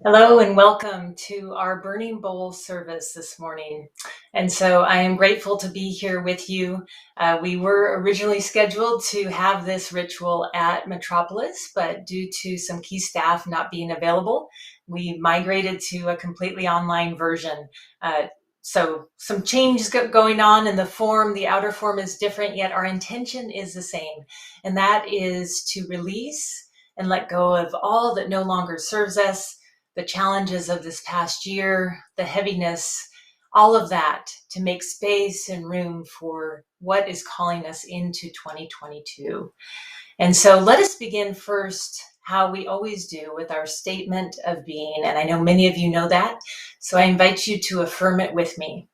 Hello and welcome to our Burning Bowl service this morning. And so I am grateful to be here with you. We were originally scheduled to have this ritual at Metropolis, but due to some key staff not being available, we migrated to a completely online version. So some changes going on in the form. The outer form is different, yet our intention is the same. And that is to release and let go of all that no longer serves us, the challenges of this past year, the heaviness, all of that, to make space and room for what is calling us into 2022. And so let us begin first how we always do with our statement of being. And I know many of you know that, so I invite you to affirm it with me.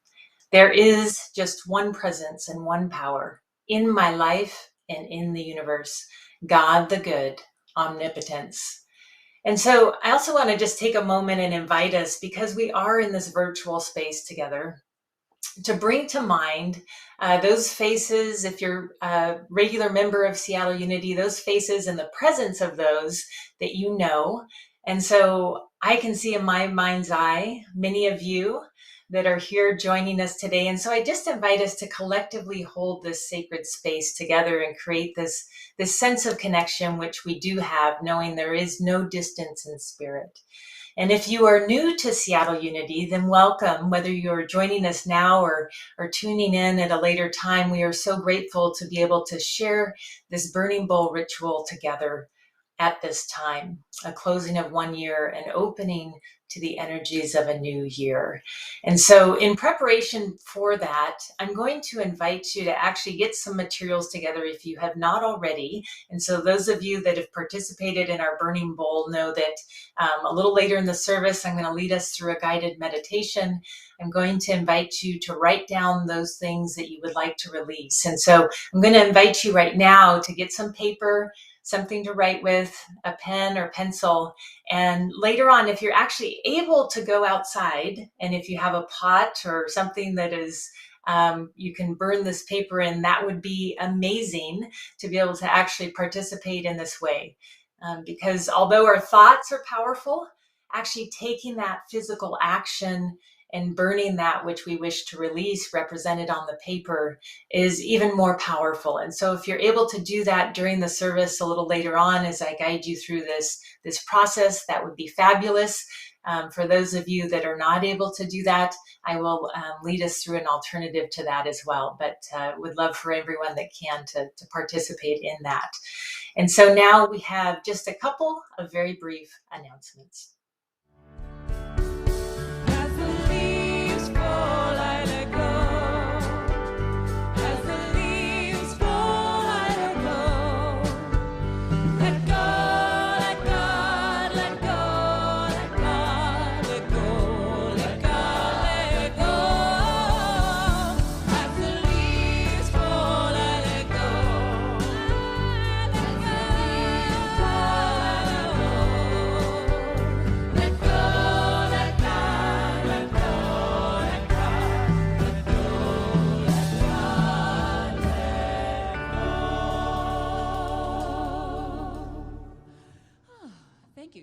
There is just one presence and one power in my life and in the universe, God the good, omnipotence. And so I also want to just take a moment and invite us, because we are in this virtual space together, to bring to mind those faces. If you're a regular member of Seattle Unity, those faces and the presence of those that you know. And so I can see in my mind's eye many of you that are here joining us today. And so I just invite us to collectively hold this sacred space together and create this sense of connection, which we do have, knowing there is no distance in spirit. And if you are new to Seattle Unity, then welcome. Whether you're joining us now or tuning in at a later time, we are so grateful to be able to share this Burning Bowl ritual together at this time, a closing of one year and opening to the energies of a new year. And so in preparation for that, I'm going to invite you to actually get some materials together if you have not already. And so those of you that have participated in our Burning Bowl know that a little later in the service, I'm going to lead us through a guided meditation. I'm going to invite you to write down those things that you would like to release. And so I'm going to invite you right now to get some paper, something to write with, a pen or pencil. And later on, if you're actually able to go outside, and if you have a pot or something that is you can burn this paper in, that would be amazing to be able to actually participate in this way. Because although our thoughts are powerful, actually taking that physical action and burning that which we wish to release represented on the paper is even more powerful. And so if you're able to do that during the service a little later on as I guide you through this process, that would be fabulous. For those of you that are not able to do that, I will lead us through an alternative to that as well. But would love for everyone that can to participate in that. And so now we have just a couple of very brief announcements.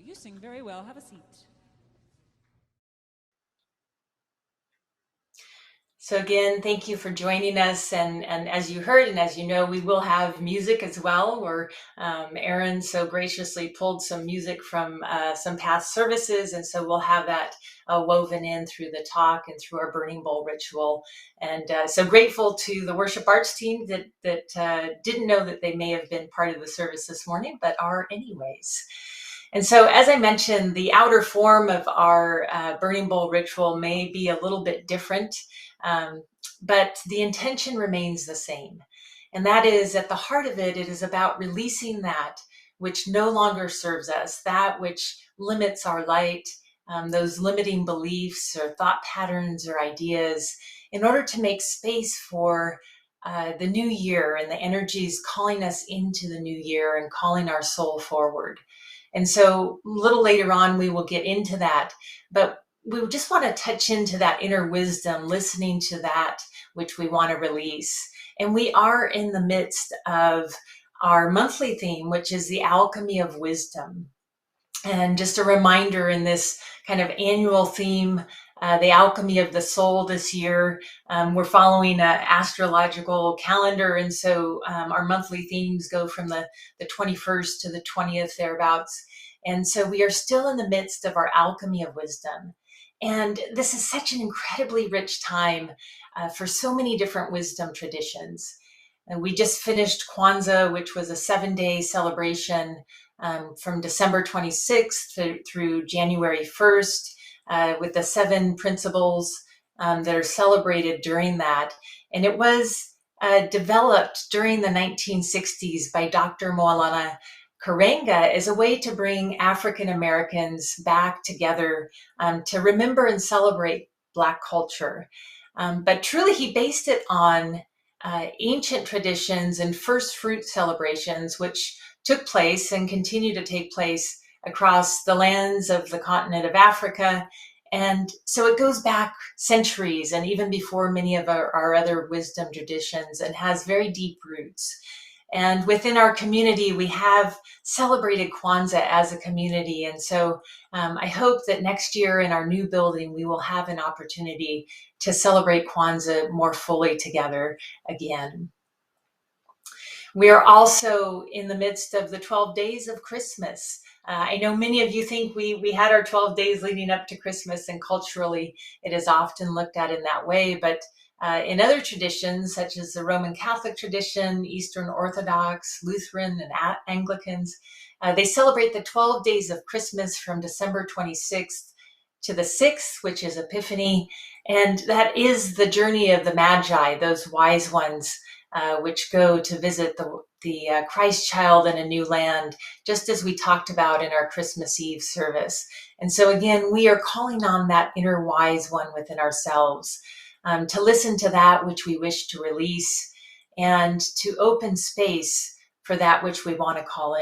You sing very well. Have a seat. So again, thank you for joining us. And as you heard, and as you know, we will have music as well, where Aaron so graciously pulled some music from some past services. And so we'll have that woven in through the talk and through our Burning Bowl ritual. And so grateful to the worship arts team that didn't know that they may have been part of the service this morning, but are anyways. And so, as I mentioned, the outer form of our Burning Bowl ritual may be a little bit different, but the intention remains the same. And that is, at the heart of it, it is about releasing that which no longer serves us, that which limits our light, those limiting beliefs or thought patterns or ideas, in order to make space for the new year and the energies calling us into the new year and calling our soul forward. And so a little later on, we will get into that, but we just want to touch into that inner wisdom, listening to that which we want to release. And we are in the midst of our monthly theme, which is the alchemy of wisdom. And just a reminder in this kind of annual theme, the alchemy of the soul this year, we're following an astrological calendar. And so our monthly themes go from the 21st to the 20th, thereabouts. And so we are still in the midst of our alchemy of wisdom. And this is such an incredibly rich time for so many different wisdom traditions. And we just finished Kwanzaa, which was a 7-day celebration from December 26th through January 1st, with the 7 principles that are celebrated during that. And it was developed during the 1960s by Dr. Moalana Karenga as a way to bring African Americans back together to remember and celebrate Black culture. But truly, he based it on ancient traditions and first fruit celebrations, which took place and continue to take place across the lands of the continent of Africa. And so it goes back centuries and even before many of our other wisdom traditions, and has very deep roots. And within our community, we have celebrated Kwanzaa as a community. And so I hope that next year in our new building, we will have an opportunity to celebrate Kwanzaa more fully together again. We are also in the midst of the 12 days of Christmas. I know many of you think we had our 12 days leading up to Christmas, and culturally it is often looked at in that way. But in other traditions, such as the Roman Catholic tradition, Eastern Orthodox, Lutheran, and Anglicans, they celebrate the 12 days of Christmas from December 26th to the 6th, which is Epiphany. And that is the journey of the Magi, those wise ones, which go to visit the Christ child in a new land, just as we talked about in our Christmas Eve service. And so again, we are calling on that inner wise one within ourselves to listen to that which we wish to release, and to open space for that which we want to call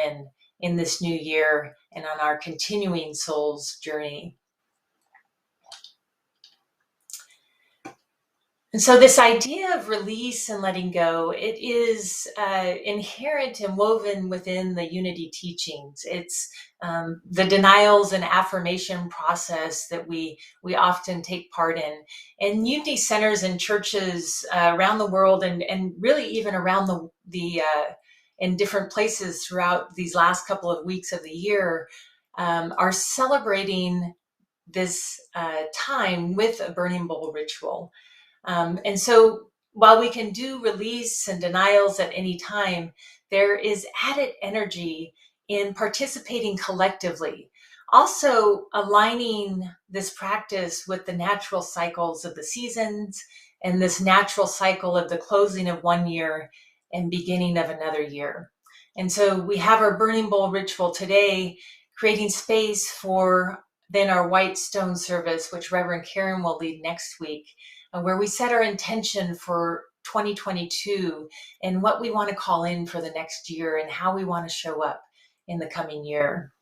in this new year and on our continuing soul's journey. And so this idea of release and letting go, it is inherent and woven within the unity teachings. It's the denials and affirmation process that we often take part in. And unity centers and churches around the world, and really even around the in different places throughout these last couple of weeks of the year, are celebrating this time with a burning bowl ritual. And so while we can do release and denials at any time, there is added energy in participating collectively. Also aligning this practice with the natural cycles of the seasons and this natural cycle of the closing of one year and beginning of another year. And so we have our burning bowl ritual today, creating space for then our white stone service, which Reverend Karen will lead next week, where we set our intention for 2022 and what we want to call in for the next year and how we want to show up in the coming year.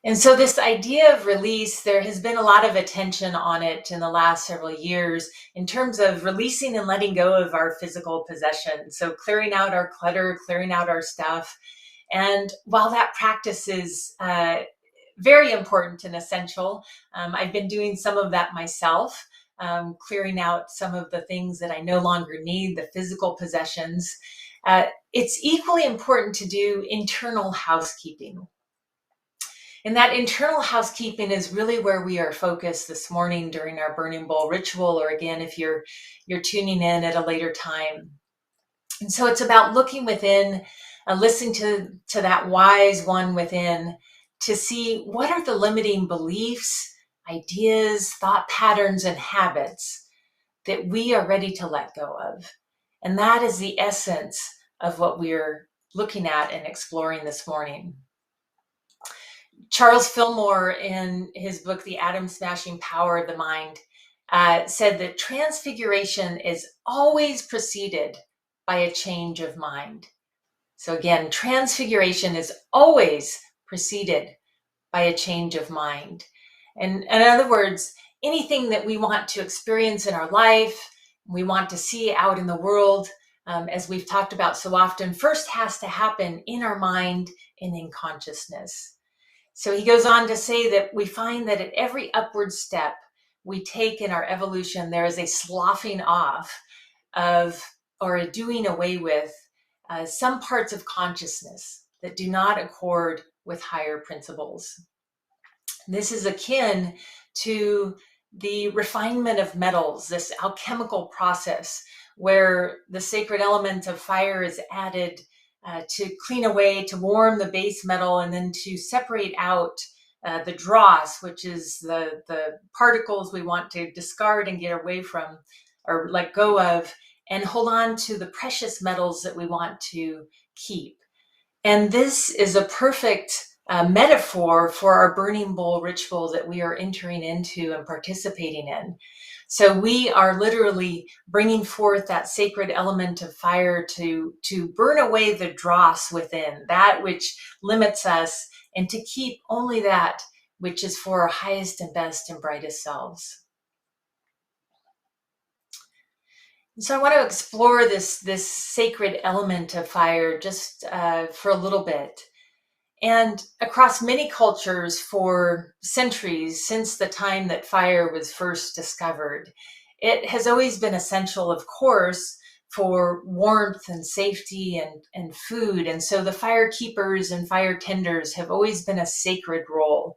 And so this idea of release, there has been a lot of attention on it in the last several years in terms of releasing and letting go of our physical possessions. So clearing out our clutter, clearing out our stuff. And while that practice is very important and essential, I've been doing some of that myself, clearing out some of the things that I no longer need, the physical possessions. It's equally important to do internal housekeeping. And that internal housekeeping is really where we are focused this morning during our burning bowl ritual, or again, if you're tuning in at a later time. And so it's about looking within, listening to that wise one within, to see what are the limiting beliefs, ideas, thought patterns, and habits that we are ready to let go of. And that is the essence of what we're looking at and exploring this morning. Charles Fillmore, in his book, The Atom-Smashing Power of the Mind, said that transfiguration is always preceded by a change of mind. So again, transfiguration is always preceded by a change of mind. And in other words, anything that we want to experience in our life, we want to see out in the world, as we've talked about so often, first has to happen in our mind and in consciousness. So he goes on to say that we find that at every upward step we take in our evolution, there is a sloughing off of, or a doing away with, some parts of consciousness that do not accord with higher principles. This is akin to the refinement of metals, this alchemical process where the sacred element of fire is added to clean away, to warm the base metal, and then to separate out the dross, which is the particles we want to discard and get away from or let go of, and hold on to the precious metals that we want to keep. And this is a perfect metaphor for our burning bowl ritual that we are entering into and participating in. So we are literally bringing forth that sacred element of fire to burn away the dross within, that which limits us, and to keep only that which is for our highest and best and brightest selves. So I want to explore this sacred element of fire just for a little bit. And across many cultures for centuries, since the time that fire was first discovered, it has always been essential, of course, for warmth and safety and food. And so the fire keepers and fire tenders have always been a sacred role.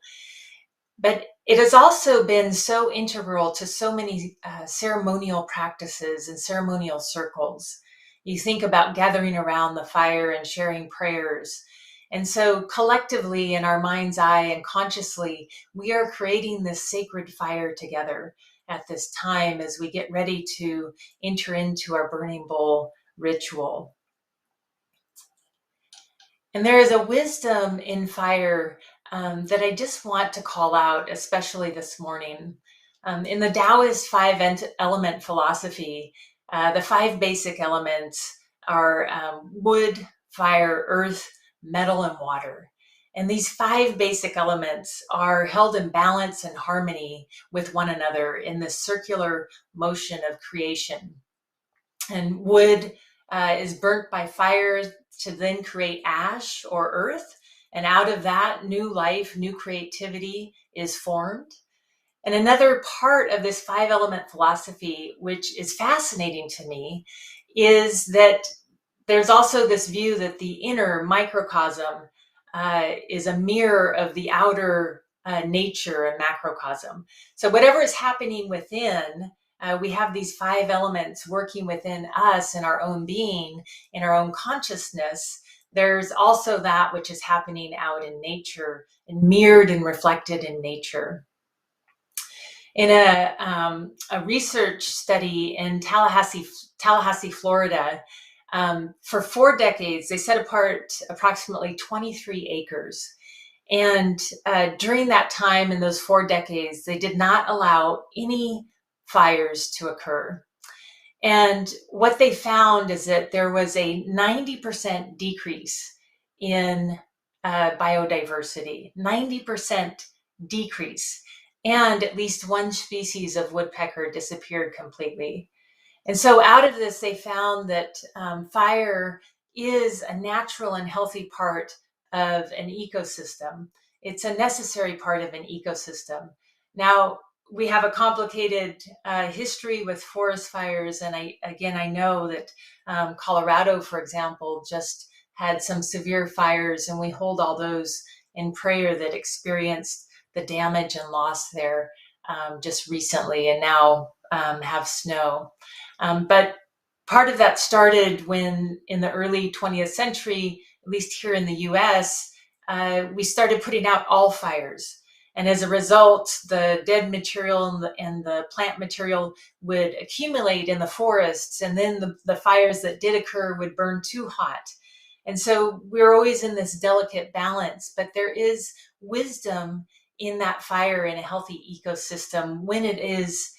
But it has also been so integral to so many ceremonial practices and ceremonial circles. You think about gathering around the fire and sharing prayers. And so collectively in our mind's eye and consciously, we are creating this sacred fire together at this time as we get ready to enter into our burning bowl ritual. And there is a wisdom in fire that I just want to call out, especially this morning. In the Taoist five element philosophy, the five basic elements are wood, fire, earth, metal, and water. And these five basic elements are held in balance and harmony with one another in this circular motion of creation. And wood is burnt by fire to then create ash or earth. And out of that, new life, new creativity is formed. And another part of this five element philosophy, which is fascinating to me, is that there's also this view that the inner microcosm is a mirror of the outer nature and macrocosm. So whatever is happening within, we have these five elements working within us in our own being, in our own consciousness. There's also that which is happening out in nature and mirrored and reflected in nature. In a research study in Tallahassee, Florida, for 4 decades, they set apart approximately 23 acres. And during that time, in those 4 decades, they did not allow any fires to occur. And what they found is that there was a 90% decrease in biodiversity, 90% decrease, and at least one species of woodpecker disappeared completely. And so out of this, they found that fire is a natural and healthy part of an ecosystem. It's a necessary part of an ecosystem. Now, we have a complicated history with forest fires. And I know that Colorado, for example, just had some severe fires, and we hold all those in prayer that experienced the damage and loss there just recently, and now have snow. But part of that started when in the early 20th century, at least here in the US, we started putting out all fires. And as a result, the dead material and the plant material would accumulate in the forests, and then the fires that did occur would burn too hot. And so we're always in this delicate balance, but there is wisdom in that fire in a healthy ecosystem when it is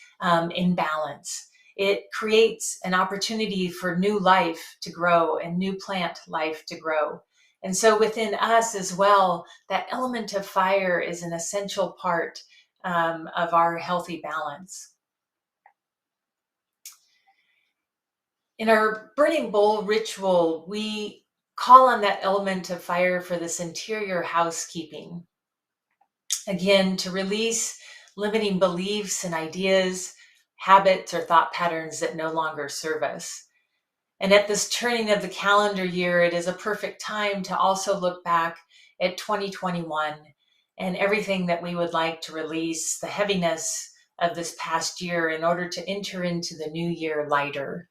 in balance. It creates an opportunity for new life to grow and new plant life to grow. And so within us as well, that element of fire is an essential part of our healthy balance. In our burning bowl ritual, we call on that element of fire for this interior housekeeping. Again, to release limiting beliefs and ideas, habits, or thought patterns that no longer serve us. And at this turning of the calendar year, it is a perfect time to also look back at 2021 and everything that we would like to release, the heaviness of this past year, in order to enter into the new year lighter.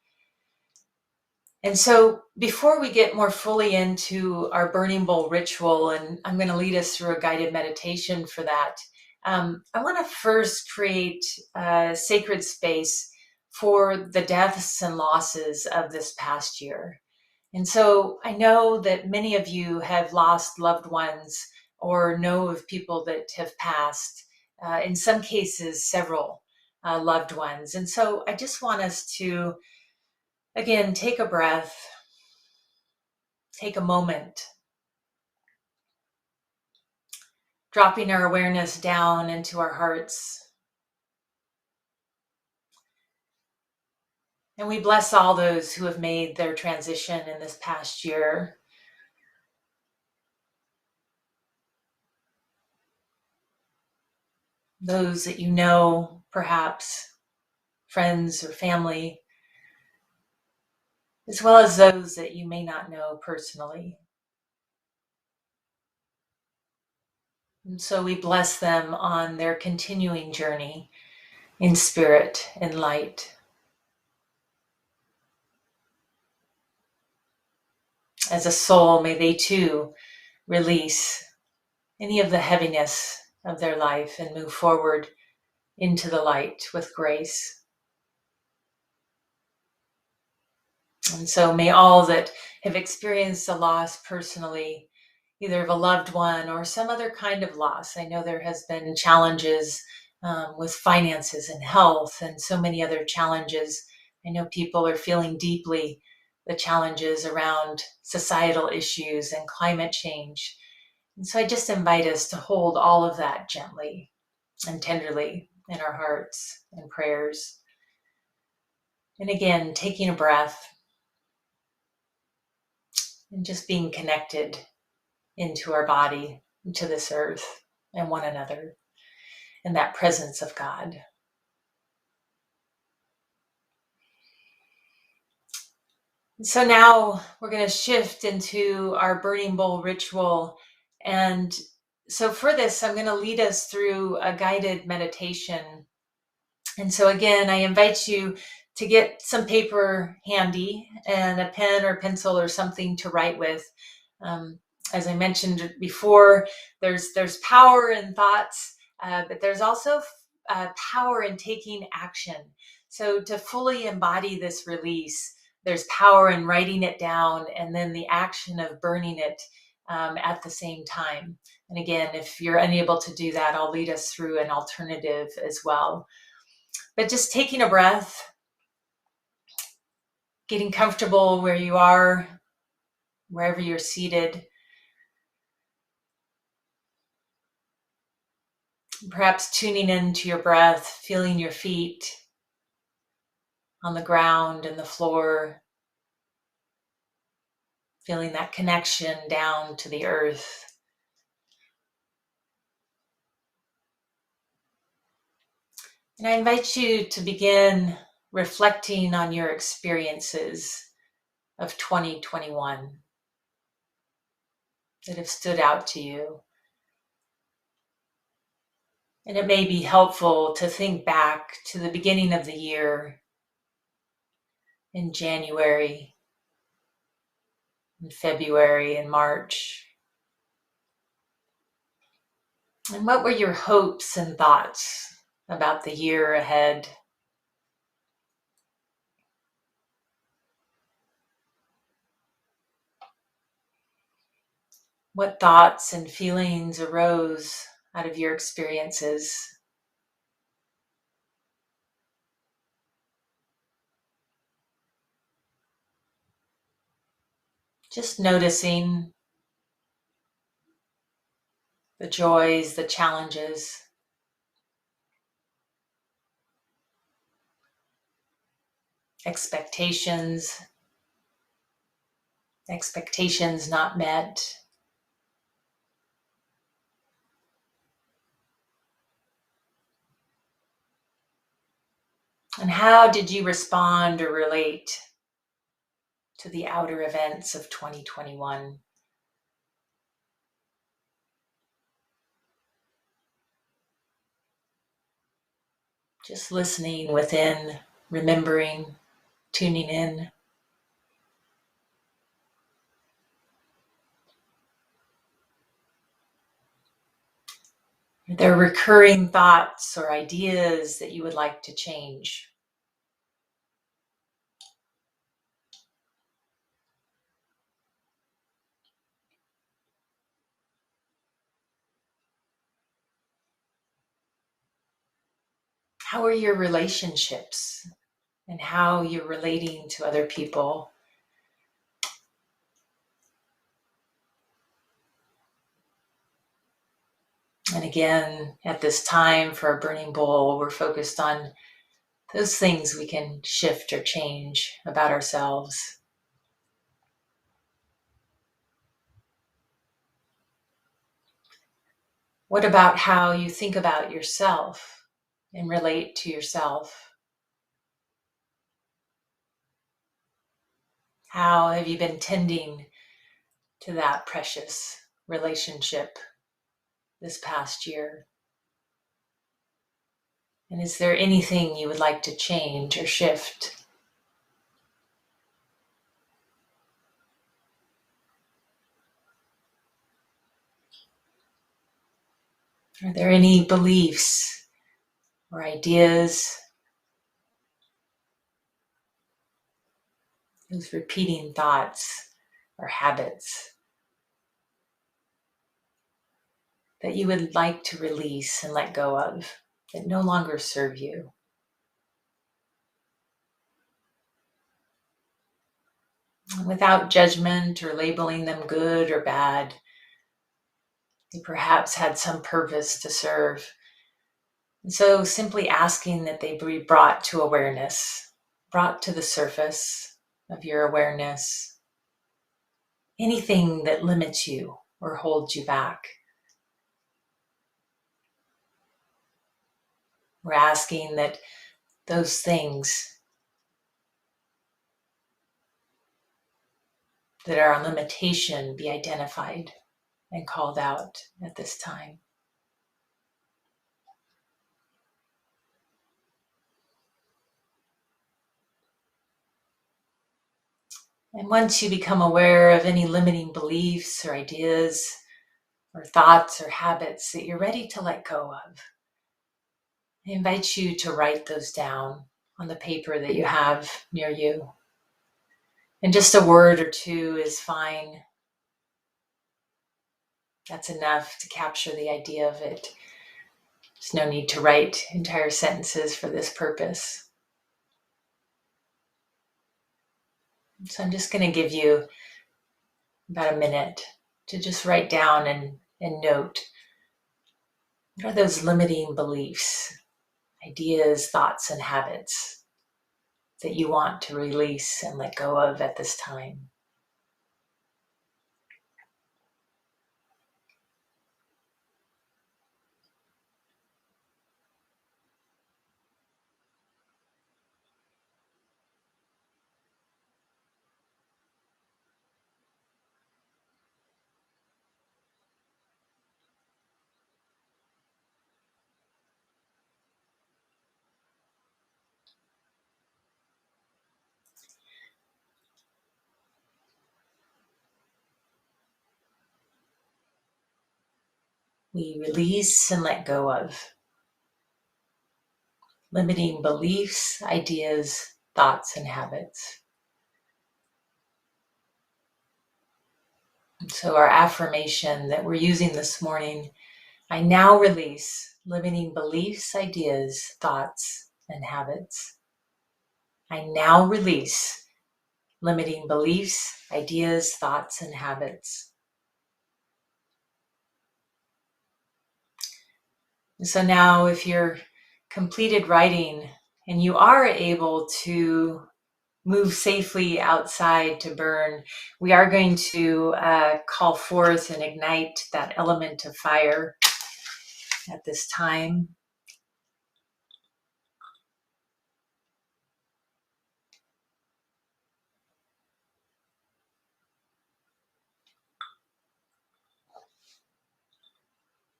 And so before we get more fully into our burning bowl ritual, and I'm going to lead us through a guided meditation for that, I want to first create a sacred space for the deaths and losses of this past year. And so I know that many of you have lost loved ones or know of people that have passed, in some cases, several loved ones. And so I just want us to, again, take a breath. Take a moment, dropping our awareness down into our hearts. And we bless all those who have made their transition in this past year. Those that you know, perhaps friends or family, as well as those that you may not know personally. And so we bless them on their continuing journey in spirit and light. As a soul, may they too release any of the heaviness of their life and move forward into the light with grace. And so may all that have experienced a loss personally, either of a loved one or some other kind of loss. I know there has been challenges with finances and health and so many other challenges. I know people are feeling deeply the challenges around societal issues and climate change. And so I just invite us to hold all of that gently and tenderly in our hearts and prayers. And again, taking a breath and just being connected into our body, into this earth and one another, and that presence of God. So now we're going to shift into our burning bowl ritual. And so for this, I'm going to lead us through a guided meditation. And so again, I invite you to get some paper handy and a pen or pencil or something to write with. As I mentioned before, there's power in thoughts, but there's also power in taking action. So to fully embody this release, there's power in writing it down and then the action of burning it at the same time. And again, if you're unable to do that, I'll lead us through an alternative as well. But just taking a breath, getting comfortable where you are, wherever you're seated. Perhaps tuning into your breath, feeling your feet on the ground and the floor, feeling that connection down to the earth. And I invite you to begin reflecting on your experiences of 2021 that have stood out to you. And it may be helpful to think back to the beginning of the year in January, in February, and March. And what were your hopes and thoughts about the year ahead? What thoughts and feelings arose out of your experiences? Just noticing the joys, the challenges. expectations not met. And how did you respond or relate to the outer events of 2021? Just listening within, remembering, tuning in. Are there recurring thoughts or ideas that you would like to change? How are your relationships and how you're relating to other people? And again, at this time for our burning bowl, we're focused on those things we can shift or change about ourselves. What about how you think about yourself and relate to yourself? How have you been tending to that precious relationship this past year? And is there anything you would like to change or shift? Are there any beliefs or ideas, those repeating thoughts or habits that you would like to release and let go of, that no longer serve you? Without judgment or labeling them good or bad, they perhaps had some purpose to serve. And so simply asking that they be brought to awareness, brought to the surface of your awareness. Anything that limits you or holds you back. We're asking that those things that are a limitation be identified and called out at this time. And once you become aware of any limiting beliefs or ideas or thoughts or habits that you're ready to let go of, I invite you to write those down on the paper that you have near you. And just a word or two is fine. That's enough to capture the idea of it. There's no need to write entire sentences for this purpose. So I'm just going to give you about a minute to just write down and note, what are those limiting beliefs, ideas, thoughts, and habits that you want to release and let go of at this time? We release and let go of limiting beliefs, ideas, thoughts, and habits. And so our affirmation that we're using this morning, I now release limiting beliefs, ideas, thoughts, and habits. I now release limiting beliefs, ideas, thoughts, and habits. And so now if you're completed writing and you are able to move safely outside to burn, we are going to call forth and ignite that element of fire at this time.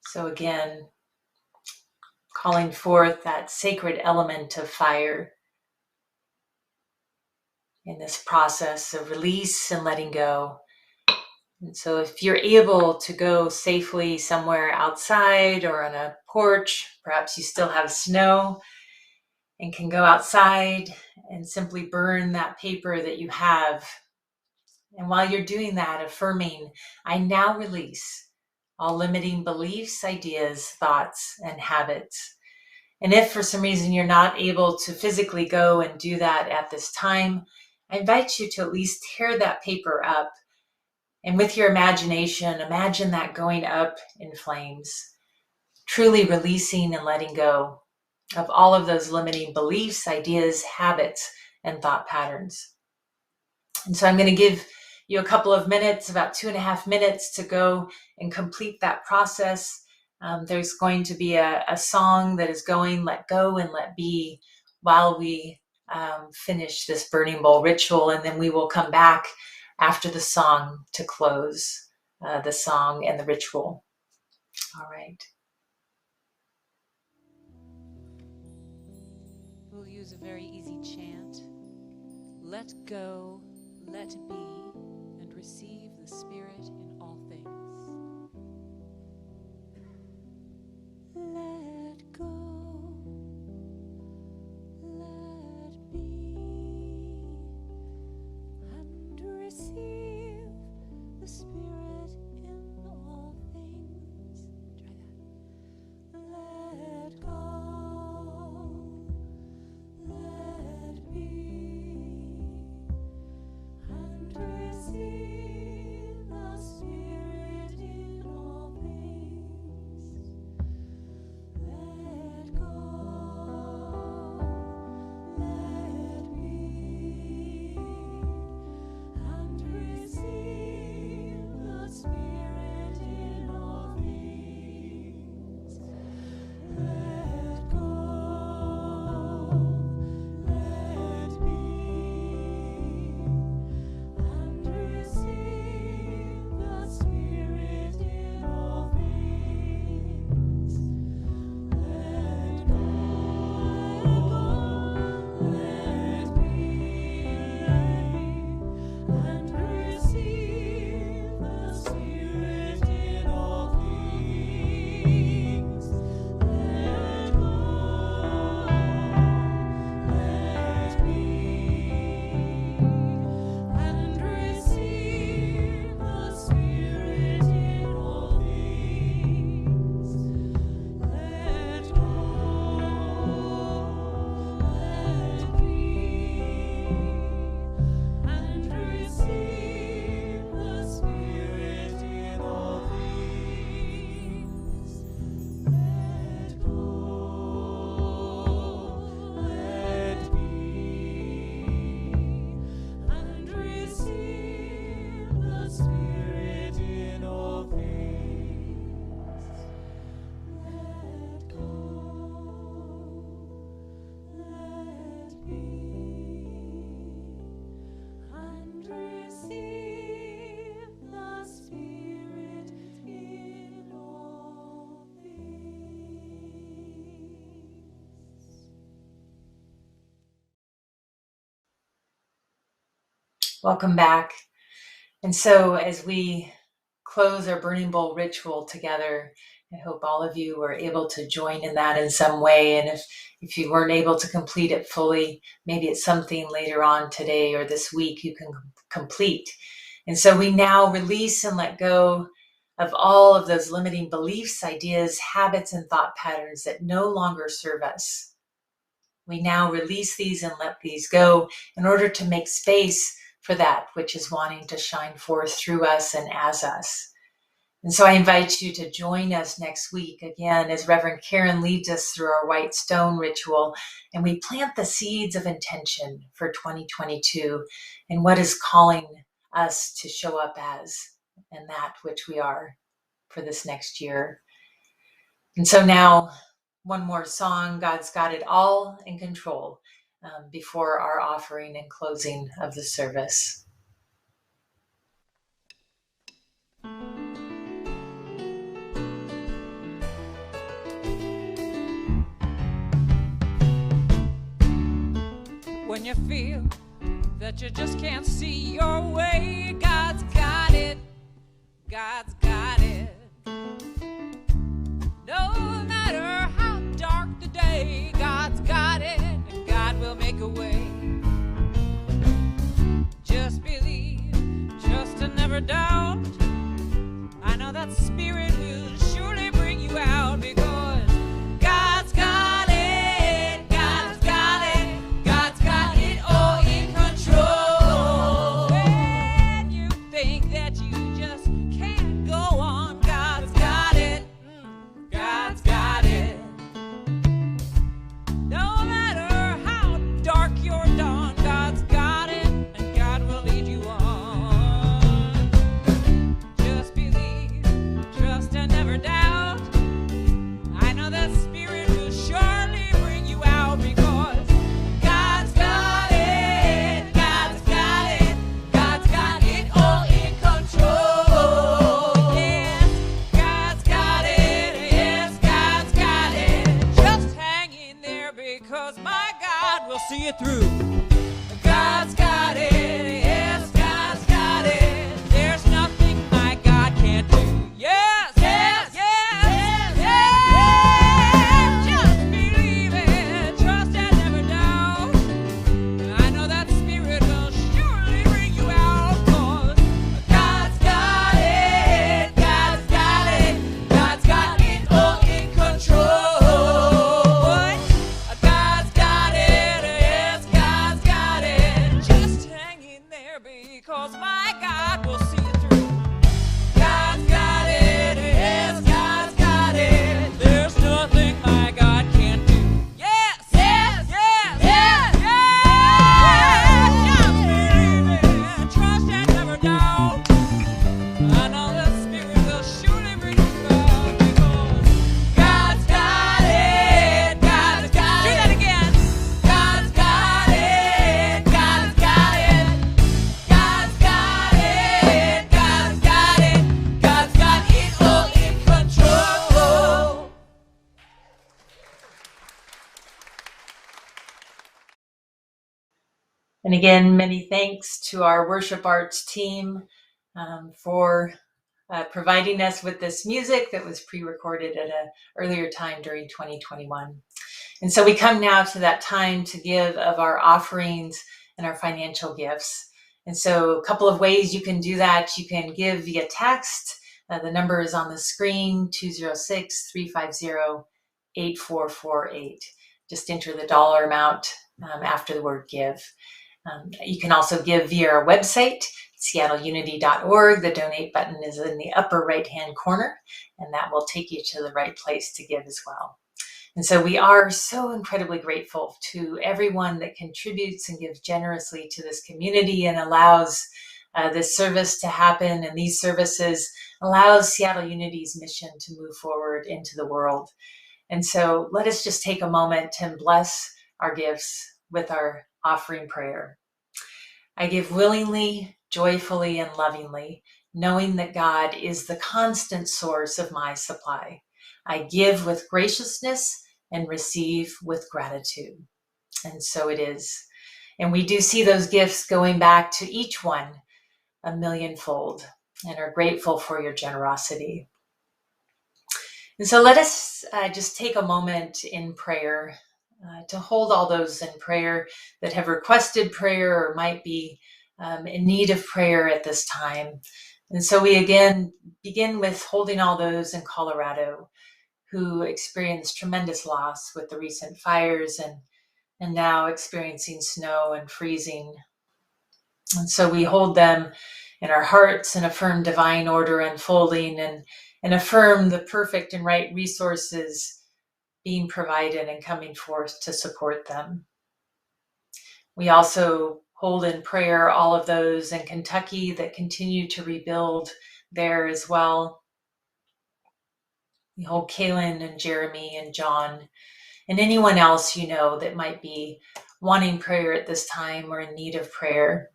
So again, calling forth that sacred element of fire in this process of release and letting go. And so if you're able to go safely somewhere outside or on a porch, perhaps you still have snow and can go outside and simply burn that paper that you have. And while you're doing that, affirming, I now release all limiting beliefs, ideas, thoughts, and habits. And if for some reason you're not able to physically go and do that at this time, I invite you to at least tear that paper up. And with your imagination, imagine that going up in flames, truly releasing and letting go of all of those limiting beliefs, ideas, habits, and thought patterns. And so I'm going to give you a couple of minutes, about 2.5 minutes, to go and complete that process. There's going to be a song that is going, Let Go and Let Be, while we finish this burning bowl ritual, and then we will come back after the song to close the song and the ritual. All right. We'll use a very easy chant. Let go, let be, and receive the Spirit in all things. Let go, let be, and receive the Spirit in all things. Try that. Let go, let be, and receive the Spirit in all things. Let go, let be, and receive the Spirit in all things. Let go, let be, and receive the Spirit in all things. Let go, let be, and receive the Spirit in all things. Let go, let be, and receive the Spirit in all things. Let go, let be, and receive the Spirit in all things. Let go, let be, and receive the Spirit in all things. Let go, let be, and receive the Spirit in all things. Welcome back. And so as we close our burning bowl ritual together, I hope all of you were able to join in that in some way. And if you weren't able to complete it fully, maybe it's something later on today or this week you can complete. And so we now release and let go of all of those limiting beliefs, ideas, habits, and thought patterns that no longer serve us. We now release these and let these go in order to make space for that which is wanting to shine forth through us and as us. And so I invite you to join us next week again as Reverend Karen leads us through our white stone ritual, and we plant the seeds of intention for 2022 and what is calling us to show up as and that which we are for this next year. And so now, one more song, God's Got It All in Control, before our offering and closing of the service. When you feel that you just can't see your way, God's got it. God's got it. No matter how dark the day, God's got it, and God will make a way. Just believe, trust and never doubt. I know that Spirit will surely bring you out, because God's got it, God's got it, God's got it all in control. When you think that you just can't go on, God's got it, God's got it. No matter how dark your dawn, God's got it, and God will lead you on. Just believe, trust and never doubt. I know that Spirit will surely bring you out, because God's got it, God's got it, God's got it all in control. Yes, God's got it, yes, God's got it. Just hang in there, because my God will see you through. God's got it, yes, God's got it. There's nothing my God can't do. Yes, yes, yes, yes, yes. Just believe it, trust and never doubt. I know that Spirit will surely bring you out, 'cause God's got it, God's got it, God's got it all in control. God's got it, yes, God's got it. Just hang in there, because my God will see you through. God's got it, yes, God's got it. There's nothing my God can't do. Yes, yes, yes, yes, yes. Just believe it, trust and never doubt. I know the Spirit will surely bring you out, because God's got it, God's got it. Do that again. God's got it, God's got it, God's got it, God's got it, God's got it all in control. And again, many thanks to our worship arts team for providing us with this music that was pre-recorded at an earlier time during 2021. And so we come now to that time to give of our offerings and our financial gifts. And so a couple of ways you can do that. You can give via text. The number is on the screen, 206-350-8448. Just enter the dollar amount after the word give. You can also give via our website, seattleunity.org. The donate button is in the upper right-hand corner, and that will take you to the right place to give as well. And so we are so incredibly grateful to everyone that contributes and gives generously to this community and allows this service to happen. And these services allows Seattle Unity's mission to move forward into the world. And so let us just take a moment and bless our gifts with our offering prayer. I give willingly, joyfully, and lovingly, knowing that God is the constant source of my supply. I give with graciousness and receive with gratitude. And so it is. And we do see those gifts going back to each one a millionfold, and are grateful for your generosity. And so let us just take a moment in prayer to hold all those in prayer that have requested prayer or might be in need of prayer at this time. And so we again begin with holding all those in Colorado who experienced tremendous loss with the recent fires and now experiencing snow and freezing. And so we hold them in our hearts and affirm divine order unfolding and affirm the perfect and right resources being provided and coming forth to support them. We also hold in prayer all of those in Kentucky that continue to rebuild there as well. We hold Kaylin and Jeremy and John and anyone else you know that might be wanting prayer at this time or in need of prayer.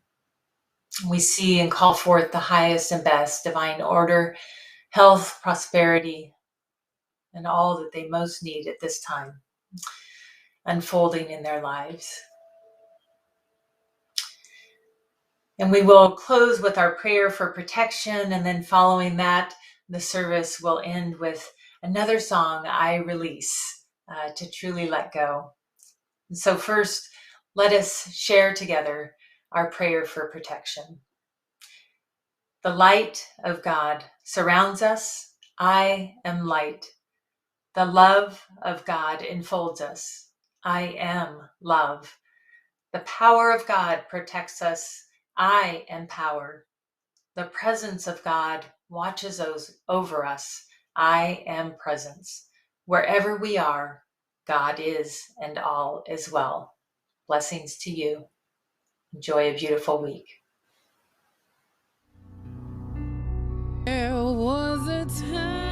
We see and call forth the highest and best divine order, health, prosperity, and all that they most need at this time unfolding in their lives. And we will close with our prayer for protection, and then following that, the service will end with another song, I Release, to truly let go. And so first, let us share together our prayer for protection. The light of God surrounds us. I am light. The love of God enfolds us. I am love. The power of God protects us. I am power. The presence of God watches over us. I am presence. Wherever we are, God is, and all is well. Blessings to you. Enjoy a beautiful week. There was a time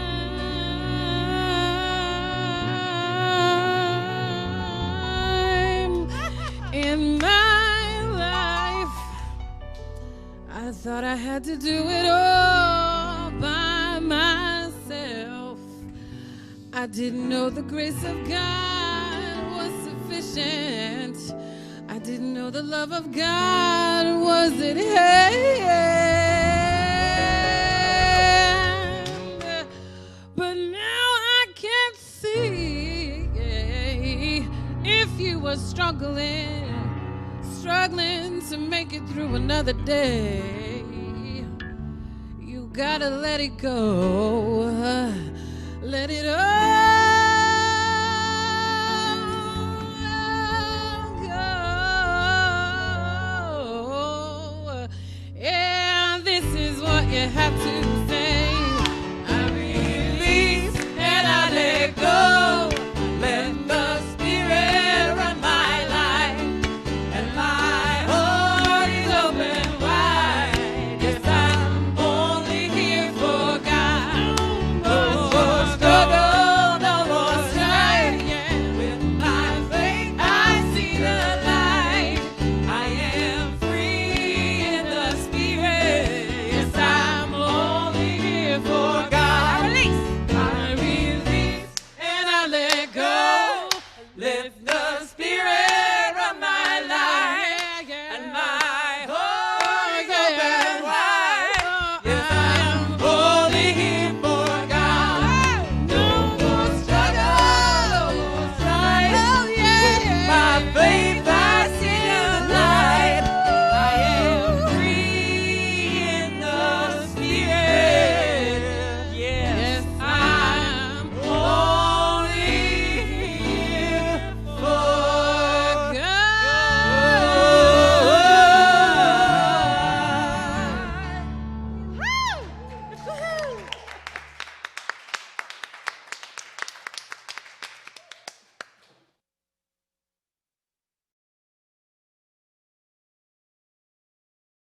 in my life I thought I had to do it all by myself. I didn't know the grace of God was sufficient. I didn't know the love of God was at hand. But now I can see if you were struggling to make it through another day, you gotta let it go. Let it all go. Yeah, this is what you have to